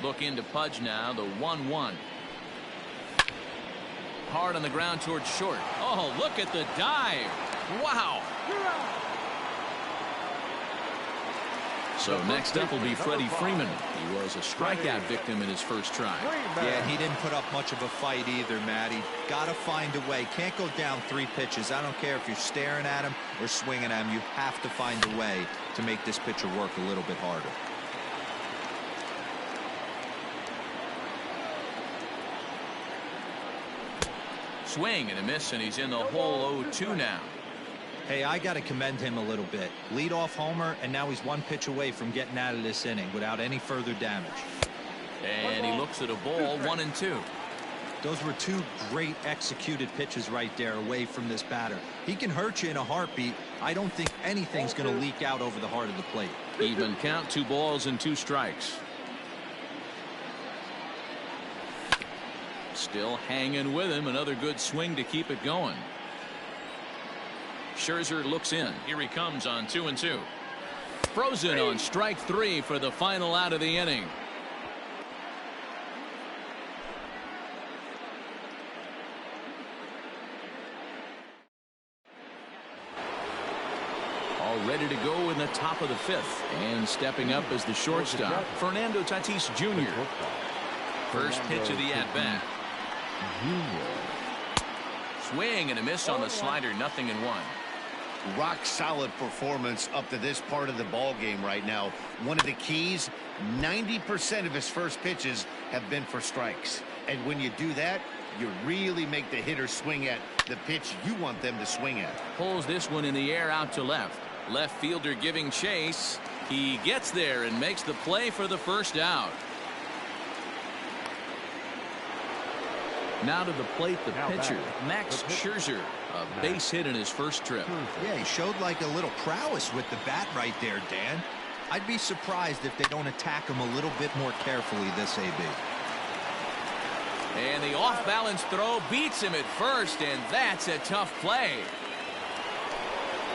Looking to Pudge now, the 1-1. Hard on the ground towards short. Oh, look at the dive. Wow. So next up will be Freddie Freeman. He was a strikeout victim in his first try. Yeah, he didn't put up much of a fight either, Matty. Got to find a way. Can't go down 3 pitches. I don't care if you're staring at him or swinging at him. You have to find a way to make this pitcher work a little bit harder. Swing and a miss, and he's in the hole 0-2 now. Hey, I got to commend him a little bit. Leadoff homer, and now he's 1 pitch away from getting out of this inning without any further damage. And he looks at a ball, 1-2. Those were 2 great executed pitches right there away from this batter. He can hurt you in a heartbeat. I don't think anything's going to leak out over the heart of the plate. Even count, 2 balls and 2 strikes. Still hanging with him. Another good swing to keep it going. Scherzer looks in. Here he comes on 2-2. Frozen on strike 3 for the final out of the inning. All ready to go in the top of the 5th. And stepping up as the shortstop, Fernando Tatis Jr. First pitch of the at-bat. Swing and a miss on the slider, 0-1. Rock solid performance up to this part of the ball game right now. One of the keys, 90% of his first pitches have been for strikes. And when you do that, you really make the hitter swing at the pitch you want them to swing at. Pulls this one in the air out to left. Left fielder giving chase. He gets there and makes the play for the first out. Now to the plate, the pitcher, Max Scherzer. A base hit in his first trip. Yeah, he showed like a little prowess with the bat right there, Dan. I'd be surprised if they don't attack him a little bit more carefully this AB. And the off-balance throw beats him at first, and that's a tough play.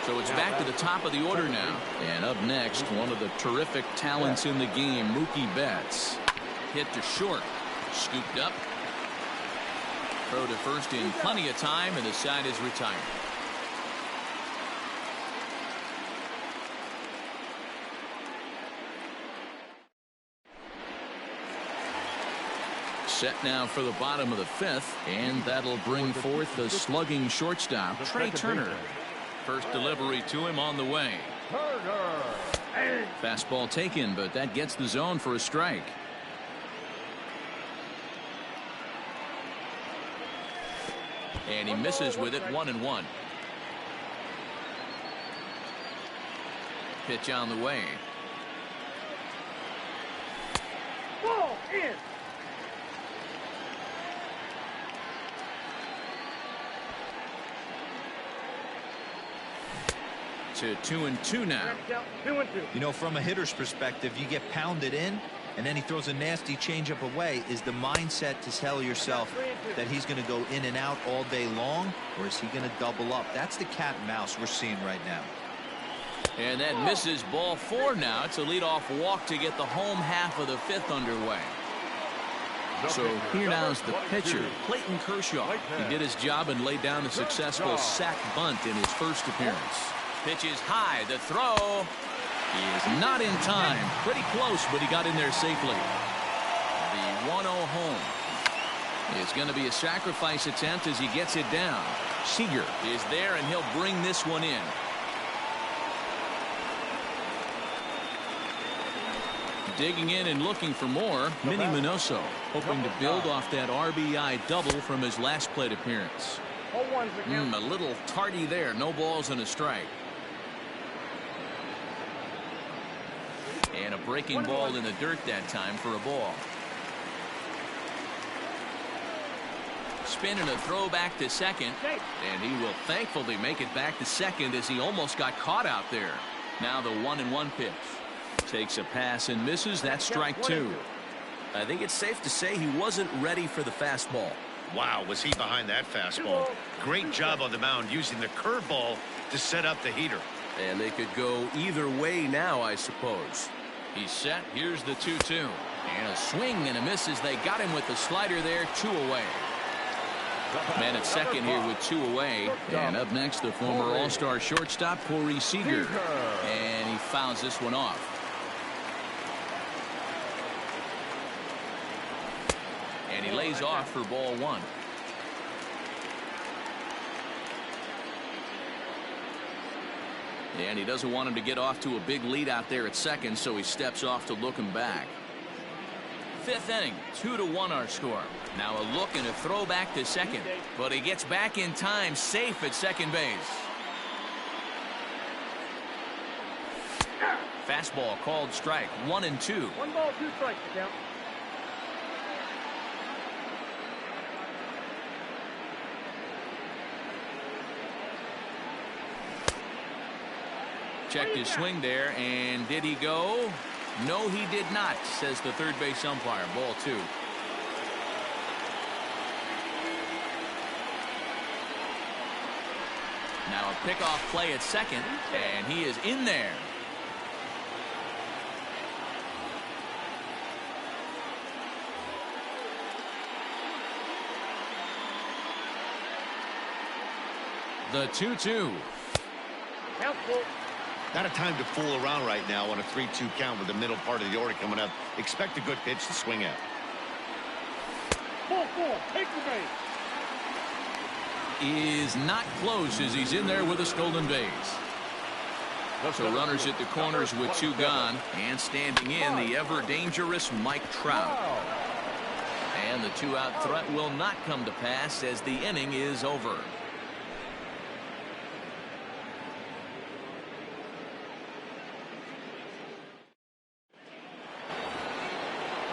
So it's back to the top of the order now. And up next, one of the terrific talents in the game, Mookie Betts. Hit to short. Scooped up. Throw to first in plenty of time, and the side is retired. Set now for the bottom of the 5th, and that'll bring forth the slugging shortstop, Trey Turner. First delivery to him on the way. Fastball taken, but that gets the zone for a strike. And he misses with it, 1-1. Pitch on the way. Ball in. To 2-2 now. 2-2. You know, from a hitter's perspective, you get pounded in, and then he throws a nasty changeup away. Is the mindset to tell yourself that he's going to go in and out all day long, or is he going to double up? That's the cat and mouse we're seeing right now. And that misses, ball 4 now. It's a leadoff walk to get the home half of the 5th underway. So here now is the pitcher, Clayton Kershaw. He did his job and laid down a successful sac bunt in his first appearance. Pitch is high. The throw is not in time. Pretty close, but he got in there safely. The 1-0 home. It's going to be a sacrifice attempt as he gets it down. Seeger is there, and he'll bring this one in. Digging in and looking for more, Minnie Minoso, hoping to build off that RBI double from his last plate appearance. A little tardy there. No balls and a strike. And a breaking ball in the dirt that time for a ball. Spin and a throw back to second. And he will thankfully make it back to second as he almost got caught out there. Now the 1-1 pitch. Takes a pass and misses. That's strike 2. I think it's safe to say he wasn't ready for the fastball. Wow, was he behind that fastball. Great job on the mound using the curveball to set up the heater. And they could go either way now, I suppose. He's set. Here's the 2-2. And a swing and a miss as they got him with the slider there. 2 away. Man at second here with 2 away. And up next, the former All-Star shortstop, Corey Seeger. And he fouls this one off. And he lays off for ball 1. And he doesn't want him to get off to a big lead out there at second, so he steps off to look him back. 5th inning, 2-1 our score. Now a look and a throw back to second, but he gets back in time, safe at second base. Fastball called strike. 1-2. 1 ball, 2 strikes to count. Checked his swing there, and did he go? No, he did not, says the third base umpire. Ball 2. Now a pickoff play at second, and he is in there. The 2-2. Count full. Not a time to fool around right now on a 3-2 count with the middle part of the order coming up. Expect a good pitch to swing at. Ball 4. Take the base. Is not close as he's in there with a stolen base. So runners at the corners with 2 gone, and standing in the ever dangerous Mike Trout. And the 2-out threat will not come to pass as the inning is over.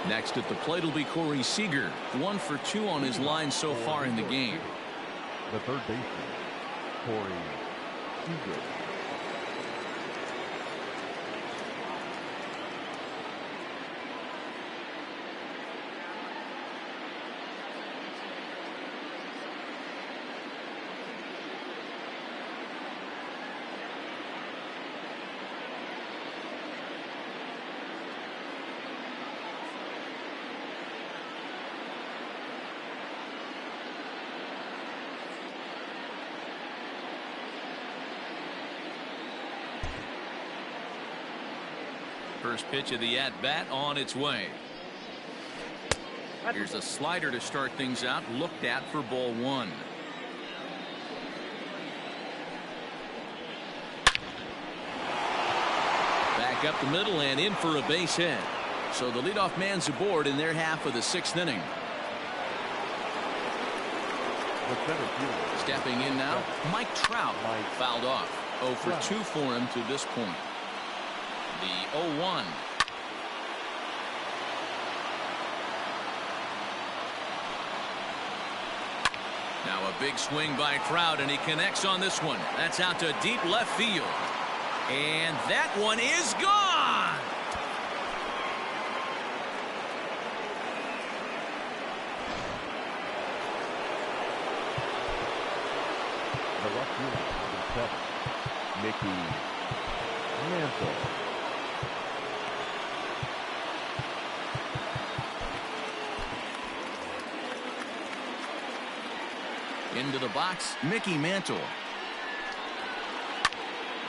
Next at the plate will be Corey Seeger. 1 for 2 on his line so far in the game. The third baseman, Corey Seeger. First pitch of the at-bat on its way. Here's a slider to start things out, looked at for ball 1. Back up the middle and in for a base hit. So the leadoff man's aboard in their half of the 6th inning. Stepping in now, Mike Trout fouled off. 0 for 2 for him to this point. The 0-1. Now a big swing by Trout, and he connects on this one. That's out to deep left field. And that one is gone. The left fielder, Mickey Mantle. Into the box, Mickey Mantle.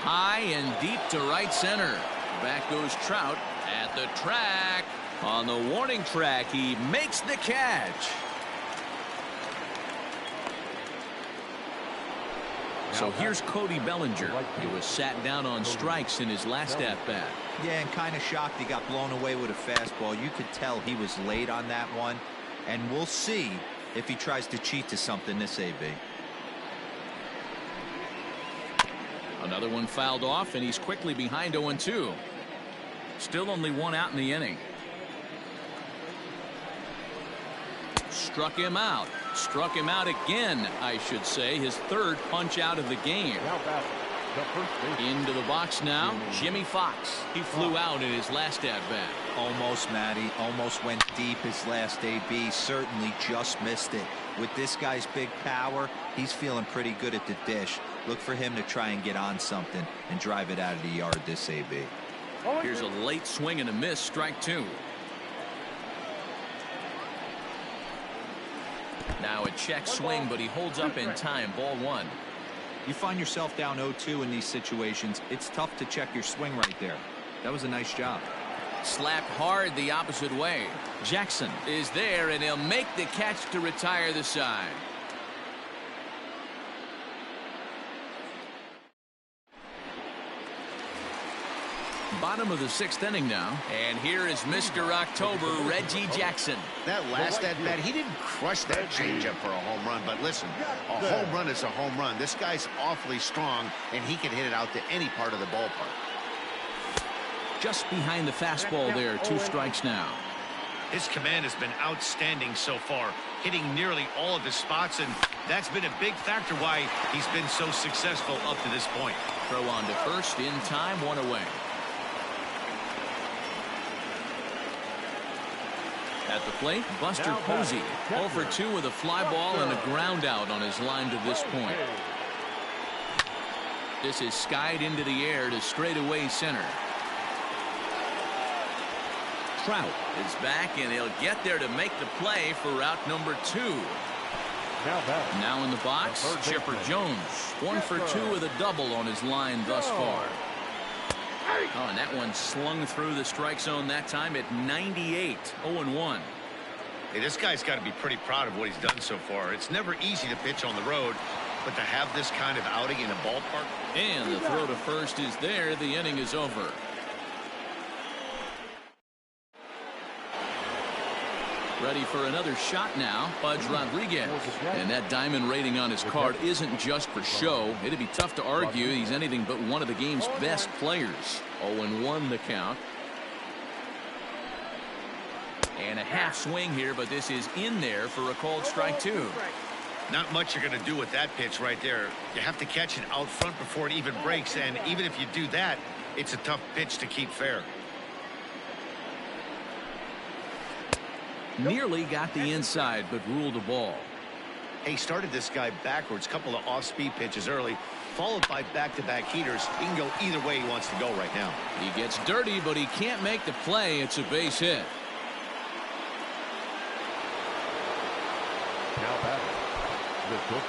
High and deep to right center. Back goes Trout at the track. On the warning track, he makes the catch. So here's Cody Bellinger. He was sat down on strikes in his last at-bat. Yeah, and kind of shocked he got blown away with a fastball. You could tell he was late on that one, and we'll see if he tries to cheat to something this AB. Another one fouled off, and he's quickly behind 0-2. Still only 1 out in the inning. Struck him out. Struck him out again, I should say. His 3rd punch out of the game. Into the box now, Jimmy Fox. He flew out in his last at-bat. Almost, Matty. Almost went deep his last AB. Certainly just missed it. With this guy's big power, he's feeling pretty good at the dish. Look for him to try and get on something and drive it out of the yard this AB. Here's a late swing and a miss, strike 2. Now a check swing, but he holds up in time. Ball 1. You find yourself down 0-2 in these situations. It's tough to check your swing right there. That was a nice job. Slapped hard the opposite way. Jackson is there, and he'll make the catch to retire the side. Bottom of the 6th inning now, and here is Mr. October, Reggie Jackson. That last at-bat, he didn't crush that changeup for a home run, but listen, a home run is a home run. This guy's awfully strong, and he can hit it out to any part of the ballpark. Just behind the fastball there, 2 strikes now. His command has been outstanding so far, hitting nearly all of his spots, and that's been a big factor why he's been so successful up to this point. Throw on to first in time, 1 away. At the plate, Buster Posey, 0 for 2 with a fly ball and a ground out on his line to this point. This is skied into the air to straightaway center. Trout is back, and he'll get there to make the play for route number 2. Now in the box, Chipper Jones, 1 for 2 with a double on his line thus far. Oh, and that one slung through the strike zone that time at 98, 0-1. Hey, this guy's got to be pretty proud of what he's done so far. It's never easy to pitch on the road, but to have this kind of outing in a ballpark. And the throw to first is there. The inning is over. Ready for another shot now, Pudge Rodriguez. And that diamond rating on his card isn't just for show. It'd be tough to argue he's anything but one of the game's best players. 0-1 the count. And a half swing here, but this is in there for a called strike 2. Not much you're going to do with that pitch right there. You have to catch it out front before it even breaks, and even if you do that, it's a tough pitch to keep fair. Nearly got the inside, but ruled a ball. He started this guy backwards, couple of off-speed pitches early, followed by back-to-back heaters. He can go either way he wants to go right now. He gets dirty, but he can't make the play. It's a base hit. Now batting,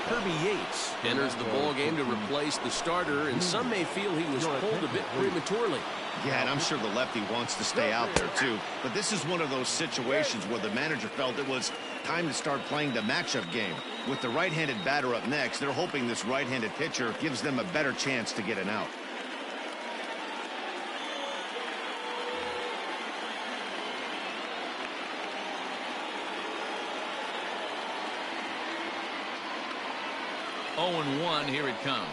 Kirby Yates enters the ball game to replace the starter, and some may feel he was pulled a bit prematurely. Yeah, and I'm sure the lefty wants to stay out there too. But this is one of those situations where the manager felt it was time to start playing the matchup game. With the right-handed batter up next, they're hoping this right-handed pitcher gives them a better chance to get an out. Oh, 0-1, here it comes.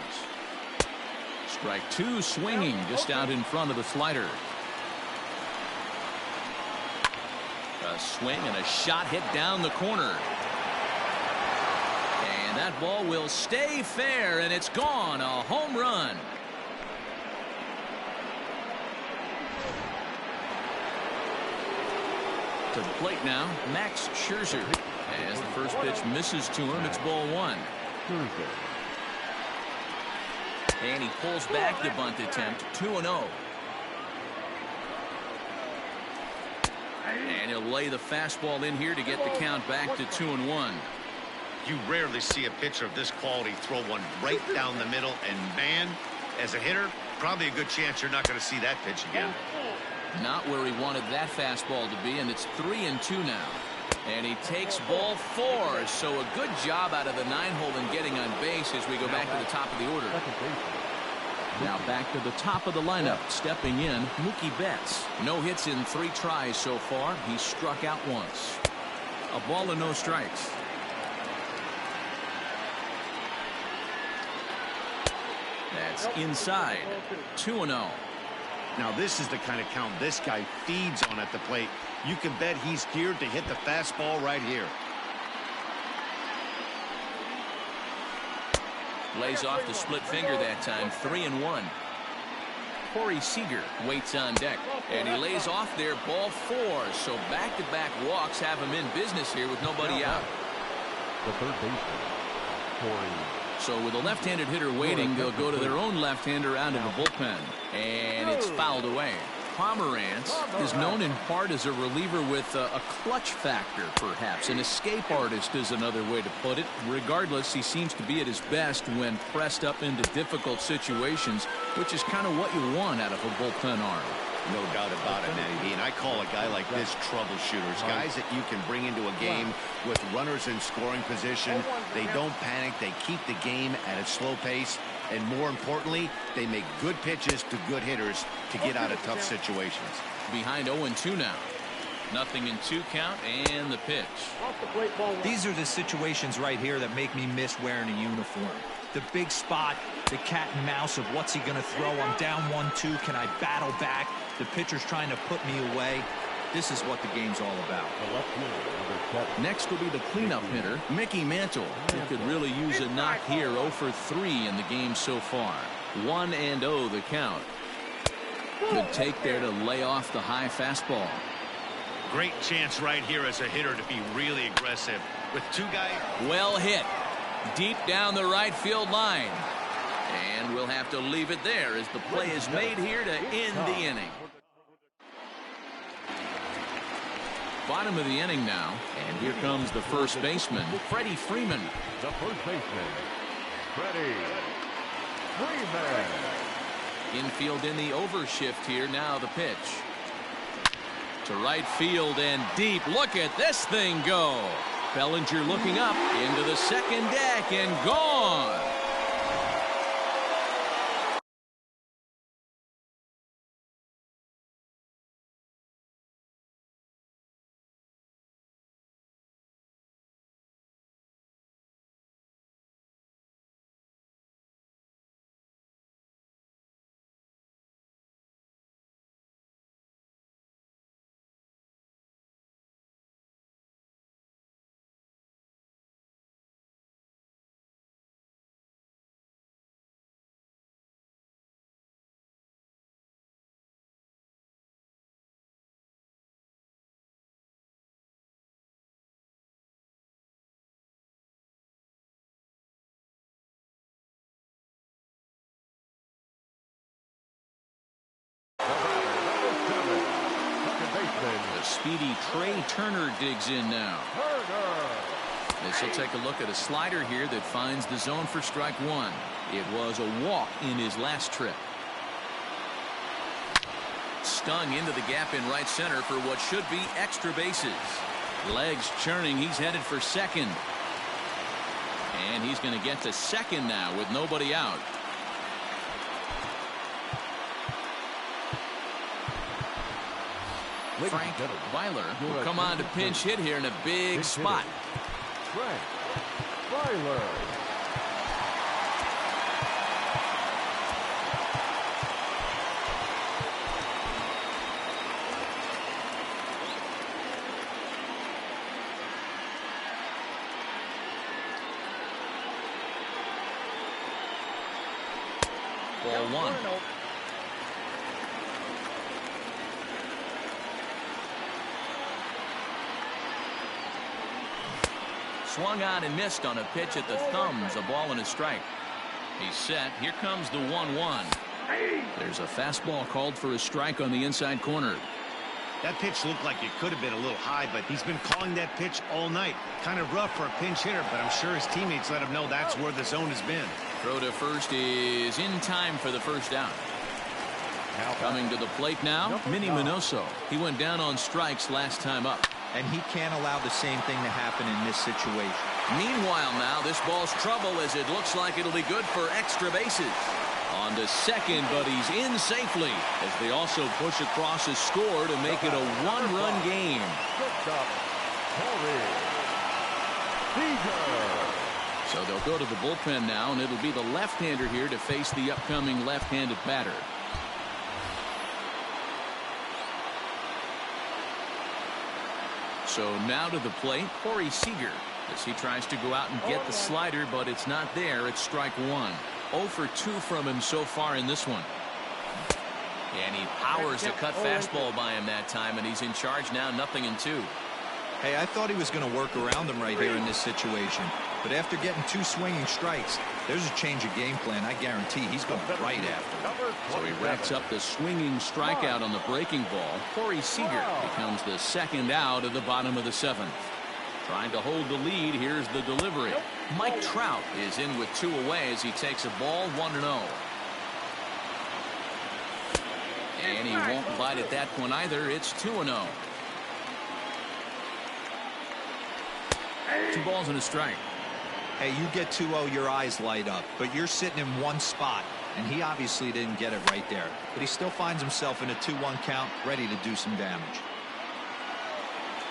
Strike 2 swinging just out in front of the slider. A swing and a shot hit down the corner. And that ball will stay fair, and it's gone. A home run. To the plate now, Max Scherzer. As the first pitch misses to him, it's ball 1. And he pulls back the bunt attempt, 2-0. And he'll lay the fastball in here to get the count back to 2-1. You rarely see a pitcher of this quality throw one right down the middle, and man, as a hitter, probably a good chance you're not going to see that pitch again. Not where he wanted that fastball to be, and it's 3-2 now. And he takes ball 4, so a good job out of the 9-hole in getting on base as we go back to the top of the order. Now back to the top of the lineup, stepping in, Mookie Betts. No hits in 3 tries so far. He struck out once. A ball and no strikes. That's inside. 2-0. Now this is the kind of count this guy feeds on at the plate. You can bet he's geared to hit the fastball right here. Lays off the split finger that time, 3-1. Corey Seeger waits on deck, and he lays off there, ball 4. So back-to-back walks have him in business here with nobody out. The third baseman, Corey. So with a left-handed hitter waiting, they'll go to their own left-hander out of the bullpen. And it's fouled away. Pomeranz is known in part as a reliever with a clutch factor, perhaps. An escape artist is another way to put it. Regardless, he seems to be at his best when pressed up into difficult situations, which is kind of what you want out of a bullpen arm. No doubt about it, Matty B. And I call a guy like this troubleshooters. Guys that you can bring into a game with runners in scoring position. They don't panic. They keep the game at a slow pace. And more importantly, they make good pitches to good hitters to get out of tough situations. Behind 0-2 now. Nothing in 2 count and the pitch. These are the situations right here that make me miss wearing a uniform. The big spot, the cat and mouse of what's he going to throw. I'm down 1-2. Can I battle back? The pitcher's trying to put me away. This is what the game's all about. Next will be the cleanup hitter, Mickey Mantle. He could really use a knock here. 0 for 3 in the game so far. 1-0 the count. Good take there to lay off the high fastball. Great chance right here as a hitter to be really aggressive with 2 guys. Well hit. Deep down the right field line. And we'll have to leave it there as the play is made here to end the inning. Bottom of the inning now, and here comes the first baseman, Freddie Freeman. The first baseman, Freddie Freeman. Infield in the overshift here. Now the pitch. To right field and deep. Look at this thing go. Bellinger looking up into the second deck and gone. The speedy Trey Turner digs in now. This will take a look at a slider here that finds the zone for strike 1. It was a walk in his last trip. Stung into the gap in right center for what should be extra bases. Legs churning. He's headed for second. And he's going to get to second now with nobody out. Frank Weiler will come on to pinch hit here in a big spot. Frank Weiler. Ball 1. Swung on and missed on a pitch at the thumbs. A ball and a strike. He's set. Here comes the 1-1. There's a fastball called for a strike on the inside corner. That pitch looked like it could have been a little high, but he's been calling that pitch all night. Kind of rough for a pinch hitter, but I'm sure his teammates let him know that's where the zone has been. Throw to first is in time for the first down. Coming to the plate now, Minnie Minoso. He went down on strikes last time up. And he can't allow the same thing to happen in this situation. Meanwhile now, this ball's trouble as it looks like it'll be good for extra bases. On to second, but he's in safely as they also push across his score to make it a one-run game. So they'll go to the bullpen now, and it'll be the left-hander here to face the upcoming left-handed batter. So now to the plate, Corey Seeger, as he tries to go out and get the slider, but it's not there. It's strike 1. 0 for 2 from him so far in this one. And he powers a cut fastball by him that time, and he's in charge now, 0-2. Hey, I thought he was going to work around him right here in this situation. But after getting 2 swinging strikes, there's a change of game plan. I guarantee he's going right after it. So he racks up the swinging strikeout on the breaking ball. Corey Seeger becomes the second out of the bottom of the 7th. Trying to hold the lead. Here's the delivery. Mike Trout is in with 2 away as he takes a ball 1-0. And he won't bite at that one either. It's 2-0. 2 balls and a strike. Hey, you get 2-0, your eyes light up, but you're sitting in one spot, and he obviously didn't get it right there. But he still finds himself in a 2-1 count, ready to do some damage.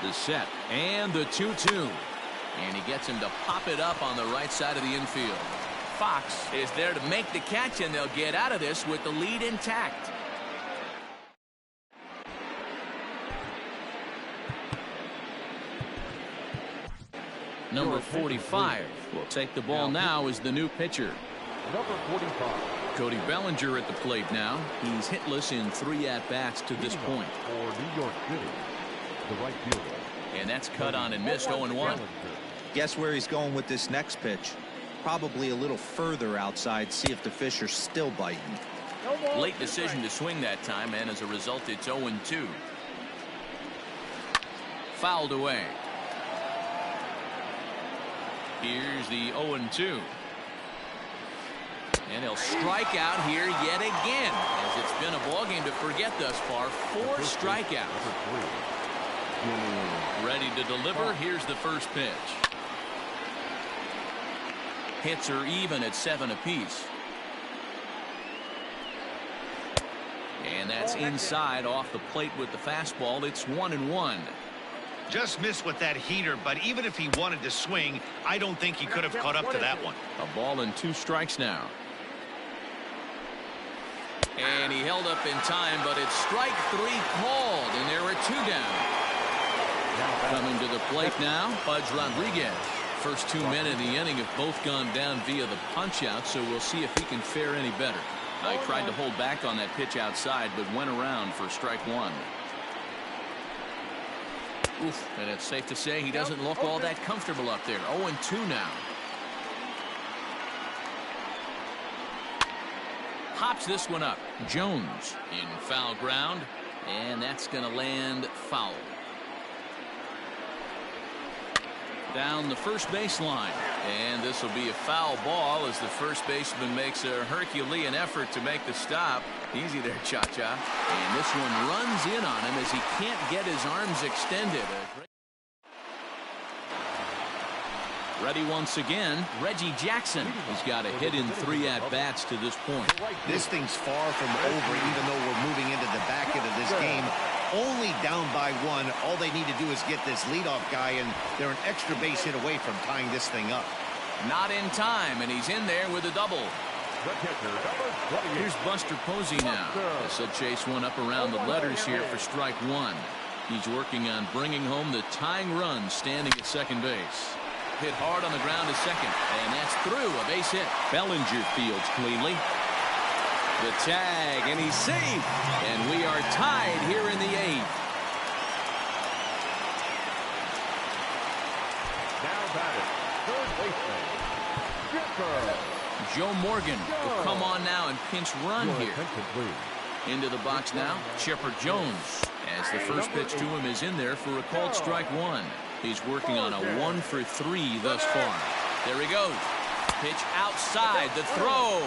The set and the 2-2. And he gets him to pop it up on the right side of the infield. Fox is there to make the catch, and they'll get out of this with the lead intact. Number 45 will take the ball now as the new pitcher. Number 45. Cody Bellinger at the plate now. He's hitless in 3 at-bats to this point. For New York City, the right fielder. And that's cut on and missed 0-1. Guess where he's going with this next pitch? Probably a little further outside, see if the fish are still biting. Late decision to swing that time, and as a result, it's 0-2. Fouled away. Here's the 0-2. And he'll strike out here yet again, as it's been a ballgame to forget thus far. 4 strikeouts. Ready to deliver. Here's the first pitch. Hits are even at 7 apiece. And that's inside off the plate with the fastball. It's 1-1. Just missed with that heater, but even if he wanted to swing, I don't think he could have caught up to that one. A ball and 2 strikes now. And he held up in time, but it's strike 3 called, and there are 2 down. Coming to the plate now, Pudge Rodriguez. First 2 men in the inning have both gone down via the punch-out, so we'll see if he can fare any better. I tried to hold back on that pitch outside, but went around for strike 1. Oof, and it's safe to say he doesn't look all that comfortable up there. 0-2 now. Hops this one up. Jones in foul ground, and that's going to land foul. Down the first baseline, and this will be a foul ball as the first baseman makes a Herculean effort to make the stop. Easy there, Cha-Cha. And this one runs in on him as he can't get his arms extended. Ready once again, Reggie Jackson. He's got a hit in 3 at-bats to this point. This thing's far from over, even though we're moving into the back end of this game. Only down by 1. All they need to do is get this leadoff guy, and they're an extra base hit away from tying this thing up. Not in time, and he's in there with a double. Here's Buster Posey now. This will chase one up around the letters here for strike 1. He's working on bringing home the tying run, standing at second base. Hit hard on the ground to second, and that's through. A base hit. Bellinger fields cleanly. The tag, and he's safe, and we are tied here in the 8th. Now batted, third baseman, Scherzer. Joe Morgan will come on now and pinch run here. Into the box now, Chipper Jones, as the first pitch to him is in there for a called strike 1. He's working on a 1 for 3 thus far. There he goes. Pitch outside, the throw.